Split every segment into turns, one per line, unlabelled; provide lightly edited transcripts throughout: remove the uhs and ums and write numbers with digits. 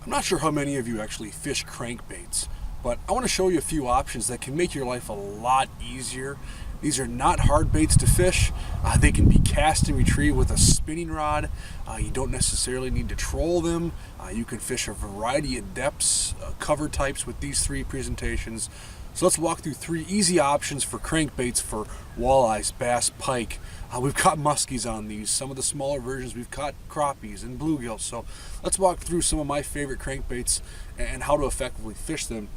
I'm not sure how many of you actually fish crankbaits, but I want to show you a few options that can make your life a lot easier. These are not hard baits to fish. They can be cast and retrieved with a spinning rod. You don't necessarily need to troll them. You can fish a variety of depths, cover types with these three presentations. So let's walk through three easy options for crankbaits for walleyes, bass, pike. We've caught muskies on these. Some of the smaller versions we've caught crappies and bluegills. So let's walk through some of my favorite crankbaits and how to effectively fish them.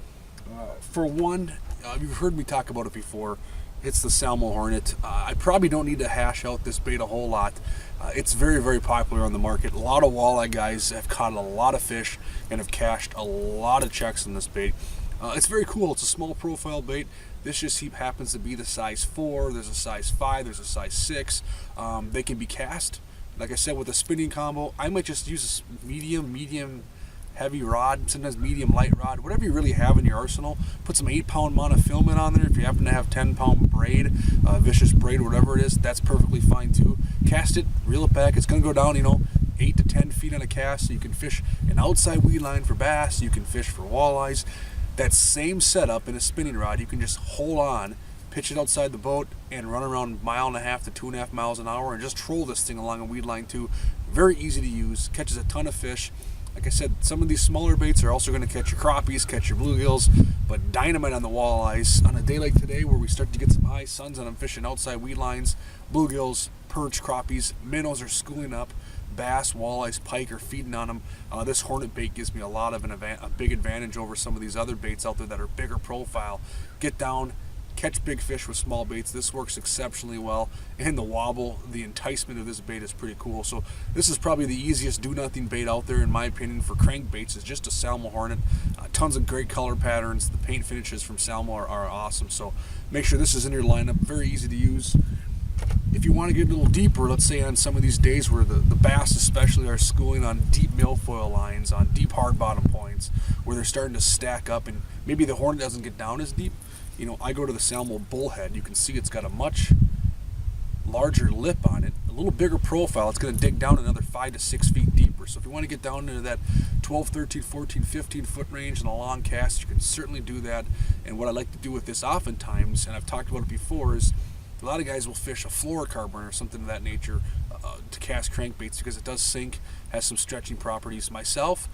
For one, you've heard me talk about it before. It's the Salma Hornet. I probably don't need to hash out this bait a whole lot. It's very, very popular on the market. A lot of walleye guys have caught a lot of fish and have cashed a lot of checks in this bait. It's very cool. It's a small profile bait. This just happens to be the size 4. There's a size 5. There's a size 6. They can be cast. Like I said, with a spinning combo, I might just use a medium heavy rod, sometimes medium light rod, whatever you really have in your arsenal. Put some 8-pound monofilament on there. If you happen to have 10-pound braid, vicious braid, whatever it is, that's perfectly fine too. Cast it, reel it back. It's going to go down, 8 to 10 feet on a cast. So you can fish an outside weed line for bass. You can fish for walleyes. That same setup in a spinning rod, you can just hold on, pitch it outside the boat, and run around 1.5 to 2.5 miles an hour and just troll this thing along a weed line too. Very easy to use, catches a ton of fish. Like I said, some of these smaller baits are also going to catch your crappies, catch your bluegills, but dynamite on the walleyes. On a day like today where we start to get some high suns and I'm fishing outside weed lines, bluegills, perch, crappies, minnows are schooling up, bass, walleyes, pike are feeding on them. This Hornet bait gives me a big advantage over some of these other baits out there that are bigger profile. Get down, catch big fish with small baits. This works exceptionally well, and the wobble, the enticement of this bait is pretty cool. So this is probably the easiest do-nothing bait out there in my opinion for crankbaits. Is just a Salma Hornet. Tons of great color patterns. The paint finishes from Salma are awesome. So make sure this is in your lineup. Very easy to use. If you want to get a little deeper, let's say on some of these days where the bass especially are schooling on deep milfoil lines, on deep hard bottom points, where they're starting to stack up and maybe the Hornet doesn't get down as deep, I go to the Saml Bullhead. You can see it's got a much larger lip on it, a little bigger profile. It's going to dig down another 5 to 6 feet deeper. So if you want to get down into that 12, 13, 14, 15 foot range in a long cast, you can certainly do that. And what I like to do with this oftentimes, and I've talked about it before, is a lot of guys will fish a fluorocarbon or something of that nature to cast crankbaits because it does sink, has some stretching properties. Myself,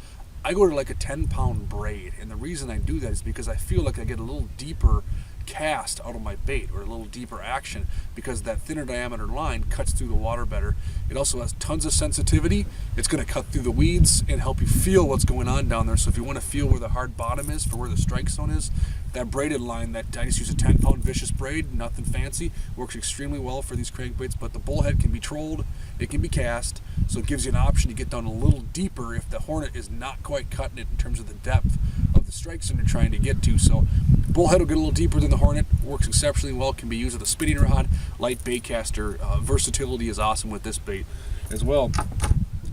I go to like a 10-pound braid, and the reason I do that is because I feel like I get a little deeper cast out of my bait, or a little deeper action, because that thinner diameter line cuts through the water better. It also has tons of sensitivity. It's going to cut through the weeds and help you feel what's going on down there. So if you want to feel where the hard bottom is, for where the strike zone is, that braided line, that I just use a 10-pound vicious braid, nothing fancy, works extremely well for these crankbaits. But the Bullhead can be trolled, it can be cast, so it gives you an option to get down a little deeper if the Hornet is not quite cutting it in terms of the depth of the strike zone you're trying to get to. So Bullhead will get a little deeper than the Hornet, works exceptionally well, can be used with a spinning rod, light bait caster. Versatility is awesome with this bait as well.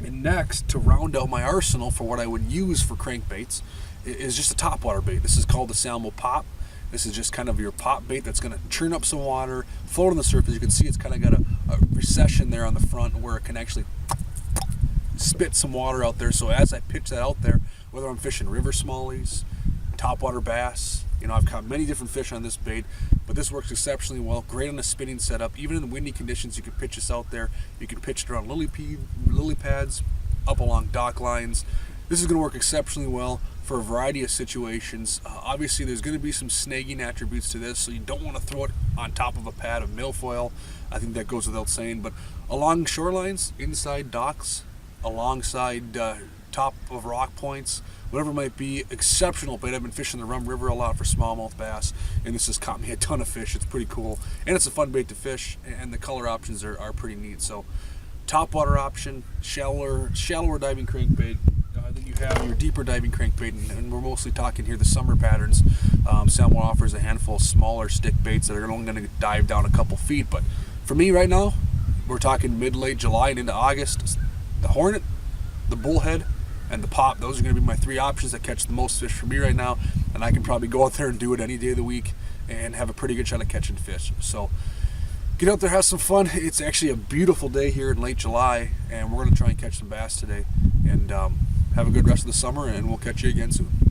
And next, to round out my arsenal for what I would use for crankbaits, is just a topwater bait. This is called the Saml Pop. This is just kind of your pop bait that's going to churn up some water, float on the surface. You can see it's kind of got a recession there on the front where it can actually spit some water out there. So as I pitch that out there, whether I'm fishing river smallies, topwater bass, I've caught many different fish on this bait, but this works exceptionally well. Great on a spinning setup. Even in the windy conditions, you can pitch this out there. You can pitch it around lily pads, up along dock lines. This is going to work exceptionally well for a variety of situations. Obviously, there's going to be some snagging attributes to this, so you don't want to throw it on top of a pad of milfoil. I think that goes without saying. But along shorelines, inside docks, alongside top of rock points, whatever it might be, exceptional bait. I've been fishing the Rum River a lot for smallmouth bass, and this has caught me a ton of fish. It's pretty cool, and it's a fun bait to fish, and the color options are pretty neat. So topwater option, shallower diving crankbait. Then you have your deeper diving crankbait, and we're mostly talking here the summer patterns. Salmon offers a handful of smaller stick baits that are only going to dive down a couple feet, but for me right now, we're talking mid-late July and into August. The Hornet, the Bullhead, and the Pop, those are going to be my three options that catch the most fish for me right now, and I can probably go out there and do it any day of the week and have a pretty good shot at catching fish. So get out there, have some fun. It's actually a beautiful day here in late July, and we're going to try and catch some bass today, and have Have a good rest of the summer, and we'll catch you again soon.